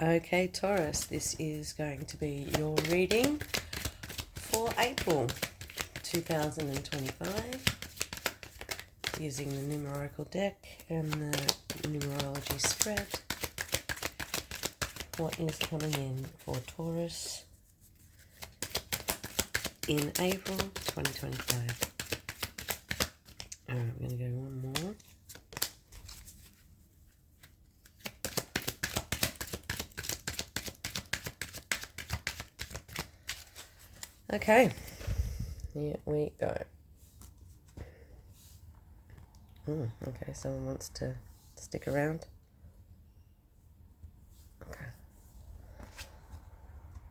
Okay, Taurus, this is going to be your reading for April 2025 using the NumerOracle deck and the numerology spread. What is coming in for Taurus in April 2025? Alright, we're going to go one more. Okay, here we go. Okay, someone wants to stick around. Okay.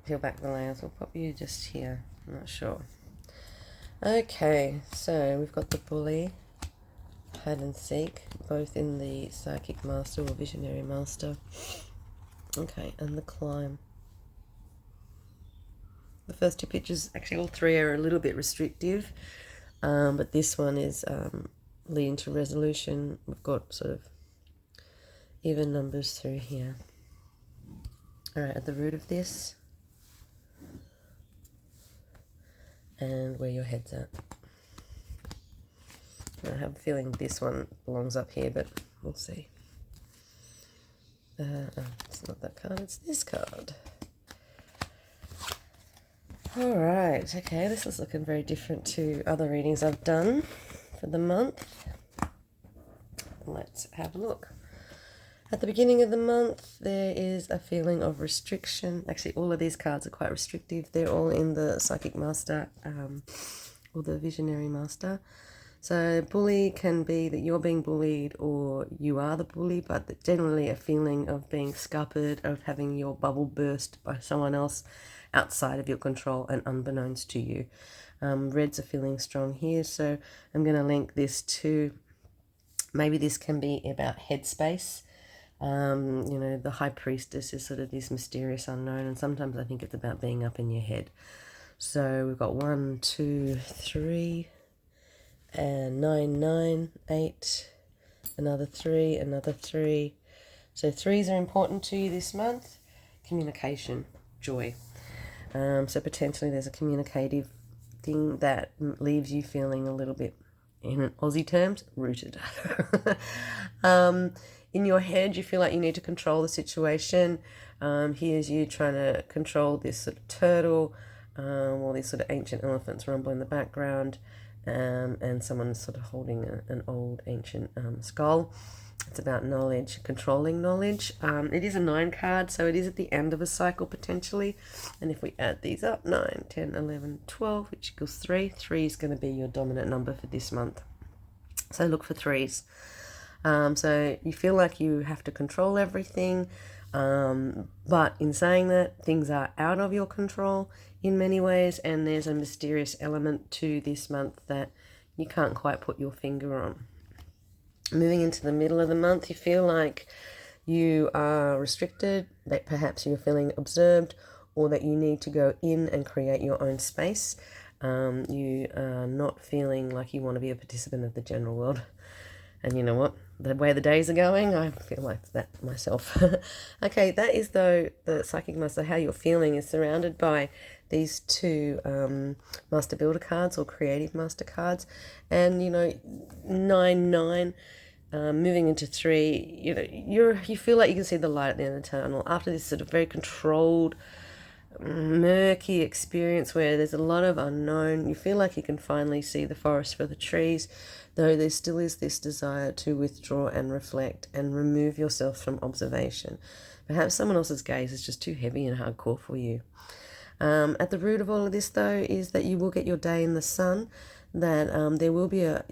Peel back the layers, we'll pop you just here, I'm not sure. Okay, so we've got the bully, hide and seek, both in the psychic master or visionary master. Okay, and the climb. The first two pictures, actually all three are a little bit restrictive, but this one is leading to resolution. We've got sort of even numbers through here. All right, at the root of this, and where your head's at. I have a feeling this one belongs up here, but we'll see. It's not that card, it's this card. Alright, okay, this is looking very different to other readings I've done for the month. Let's have a look. At the beginning of the month, there is a feeling of restriction. Actually, all of these cards are quite restrictive. They're all in the Psychic Master or the Visionary Master. So bully can be that you're being bullied or you are the bully, but generally a feeling of being scuppered, of having your bubble burst by someone else outside of your control and unbeknownst to you. Reds are feeling strong here, so I'm going to link this to, maybe this can be about headspace. You know, the High Priestess is sort of this mysterious unknown, and sometimes I think it's about being up in your head. So we've got 1, 2, 3, and 9, 9, 8, another 3, another 3. So 3s are important to you this month. Communication, joy. So potentially there's a communicative thing that leaves you feeling a little bit, in Aussie terms, rooted. In your head, you feel like you need to control the situation. Here's you trying to control this sort of turtle, or these sort of ancient elephants rumble in the background, and someone's sort of holding an old ancient skull. It's about knowledge, controlling knowledge. It is a 9 card, so it is at the end of a cycle potentially. And if we add these up, 9, 10, 11, 12, which equals 3. 3 is going to be your dominant number for this month. So look for 3s. So you feel like you have to control everything, but in saying that, things are out of your control in many ways, and there's a mysterious element to this month that you can't quite put your finger on. Moving into the middle of the month, you feel like you are restricted, that perhaps you're feeling observed, or that you need to go in and create your own space. You are not feeling like you want to be a participant of the general world. And you know what? The way the days are going, I feel like that myself. Okay, that is, though, the Psychic Master. How you're feeling is surrounded by these two Master Builder cards or Creative Master cards. And, you know, 9, 9, moving into 3, you know, you feel like you can see the light at the end of the tunnel. After this sort of very controlled, murky experience where there's a lot of unknown, you feel like you can finally see the forest for the trees, though there still is this desire to withdraw and reflect and remove yourself from observation. Perhaps someone else's gaze is just too heavy and hardcore for you. At the root of all of this, though, is that you will get your day in the sun, that there will be a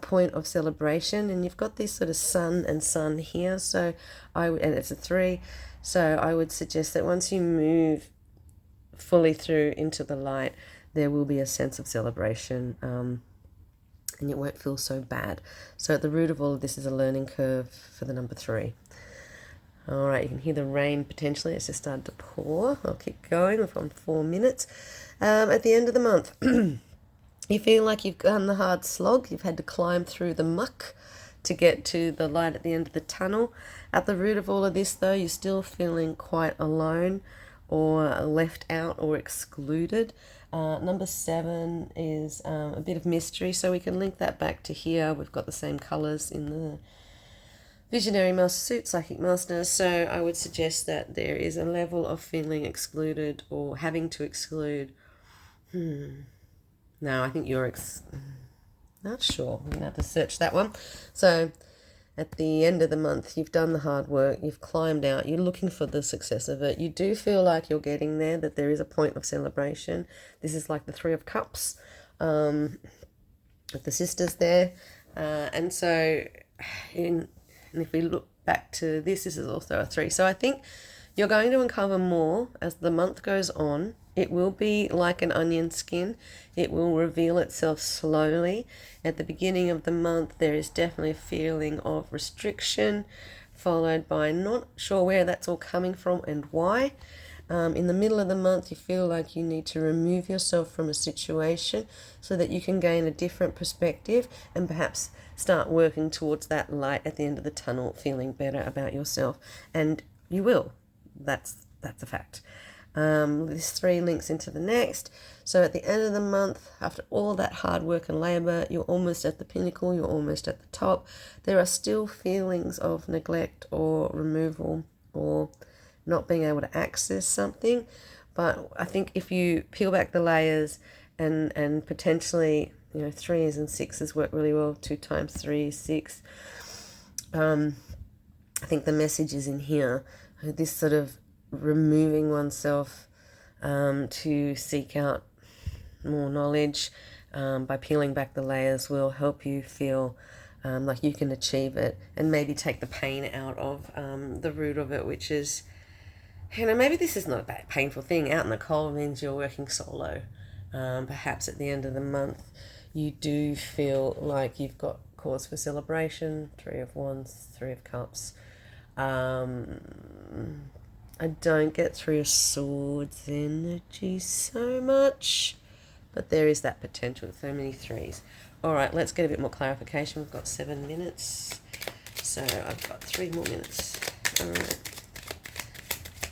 point of celebration, and you've got this sort of sun and sun here, so and it's a 3. So I would suggest that once you move fully through into the light, there will be a sense of celebration, and it won't feel so bad. So at the root of all of this is a learning curve for the number 3. All right, you can hear the rain potentially. It's just started to pour. I'll keep going. We've gone 4 minutes. At the end of the month, you feel like you've done the hard slog. You've had to climb through the muck to get to the light at the end of the tunnel. At the root of all of this, though, you're still feeling quite alone or left out or excluded. Number 7 is a bit of mystery, so we can link that back to here. We've got the same colours in the Visionary Master Suit, Psychic Master, so I would suggest that there is a level of feeling excluded or having to exclude. No, I think you're not sure. I'm going to have to search that one. So at the end of the month, you've done the hard work, you've climbed out, you're looking for the success of it. You do feel like you're getting there, that there is a point of celebration. This is like the Three of Cups with the sisters there. And so and if we look back to this is also a 3. So I think you're going to uncover more as the month goes on. It will be like an onion skin. It will reveal itself slowly. At the beginning of the month, there is definitely a feeling of restriction, followed by not sure where that's all coming from and why. In the middle of the month, you feel like you need to remove yourself from a situation so that you can gain a different perspective and perhaps start working towards that light at the end of the tunnel, feeling better about yourself. And you will. That's a fact. This 3 links into the next. So at the end of the month, after all that hard work and labor, you're almost at the pinnacle, you're almost at the top. There are still feelings of neglect or removal or not being able to access something. But I think if you peel back the layers and potentially, 3s and 6s work really well. 2 times 3 is 6. I think the message is in here. This sort of removing oneself to seek out more knowledge by peeling back the layers will help you feel like you can achieve it and maybe take the pain out of the root of it, which is, maybe this is not a painful thing. Out in the cold means you're working solo. Perhaps at the end of the month you do feel like you've got cause for celebration. 3 of Wands, 3 of Cups. I don't get 3 of Swords energy so much, but there is that potential. So many 3s. All right, let's get a bit more clarification. We've got 7 minutes, so I've got 3 more minutes. All right.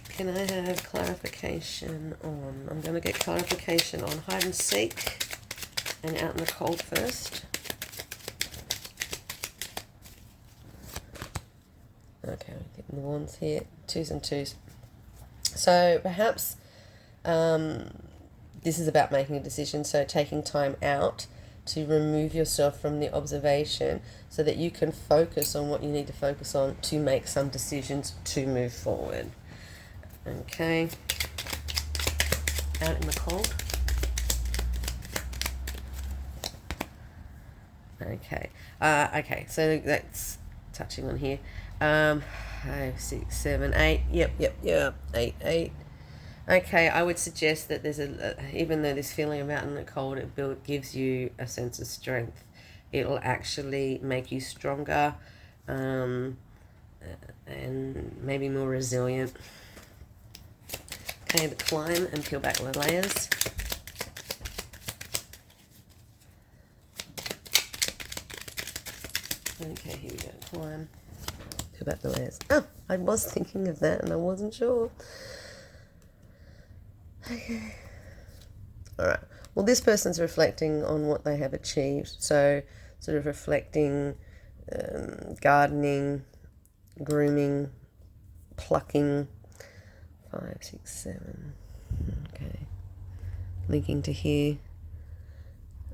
Can I have clarification on... I'm going to get clarification on hide and seek and out in the cold first. Okay, I'm getting the wands here. 2s and 2s. So perhaps this is about making a decision, so taking time out to remove yourself from the observation so that you can focus on what you need to focus on to make some decisions to move forward. Okay, out in the cold. Okay, okay, so that's touching on here. 5, 6, 7, 8. Yep. 8. Okay, I would suggest that there's even though this feeling of out in the cold, it gives you a sense of strength. It'll actually make you stronger, and maybe more resilient. Okay, the climb and peel back the layers. Okay, here we go. Climb. Peel back the layers. Oh, I was thinking of that and I wasn't sure. Okay. Alright. Well, this person's reflecting on what they have achieved. So, sort of reflecting, gardening, grooming, plucking. 5, 6, 7. Okay. Linking to here.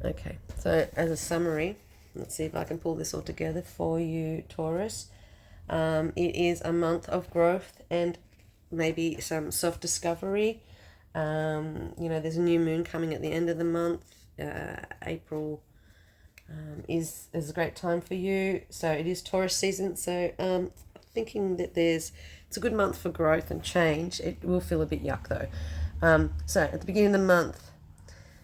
Okay. So, as a summary, let's see if I can pull this all together for you, Taurus. It is a month of growth and maybe some self-discovery. There's a new moon coming at the end of the month. April is a great time for you. So it is Taurus season. So thinking that it's a good month for growth and change. It will feel a bit yuck though. So at the beginning of the month,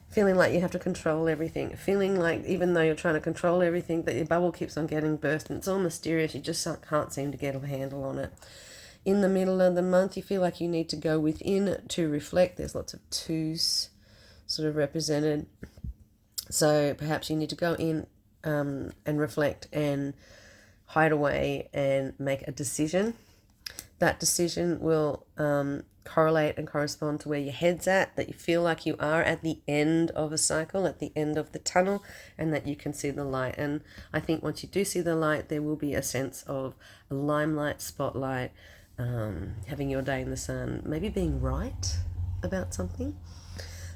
feeling like you have to control everything. Feeling like even though you're trying to control everything, that your bubble keeps on getting burst and it's all mysterious. You just can't seem to get a handle on it. In the middle of the month, you feel like you need to go within to reflect. There's lots of 2s sort of represented. So perhaps you need to go in and reflect and hide away and make a decision. That decision will correlate and correspond to where your head's at, that you feel like you are at the end of a cycle, at the end of the tunnel, and that you can see the light. And I think once you do see the light, there will be a sense of a limelight, spotlight, having your day in the sun, maybe being right about something.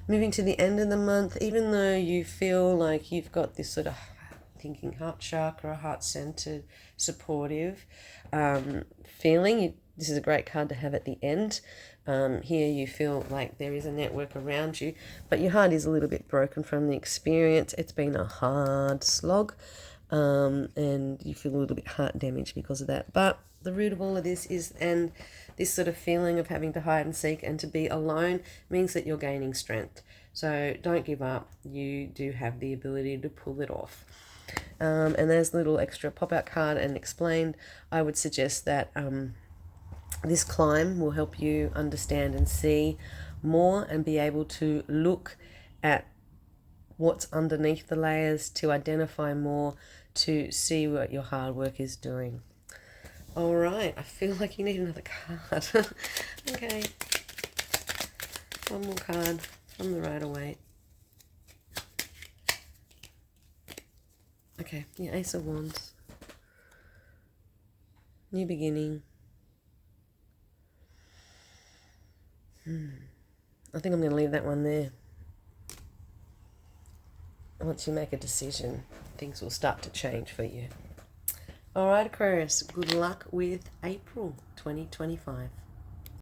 Moving to the end of the month, even though you feel like you've got this sort of thinking heart chakra, heart-centered, supportive feeling, this is a great card to have at the end. Here you feel like there is a network around you, but your heart is a little bit broken from the experience. It's been a hard slog, and you feel a little bit heart damaged because of that. But the root of all of this is, and this sort of feeling of having to hide and seek and to be alone means that you're gaining strength. So don't give up. You do have the ability to pull it off. And there's a little extra pop-out card and explained. I would suggest that this climb will help you understand and see more and be able to look at what's underneath the layers, to identify more, to see what your hard work is doing. All right, I feel like you need another card. Okay, one more card from the Rider-Waite. Okay, yeah, Ace of Wands. New beginning. I think I'm going to leave that one there. Once you make a decision, things will start to change for you. All right, Aquarius, good luck with April 2025.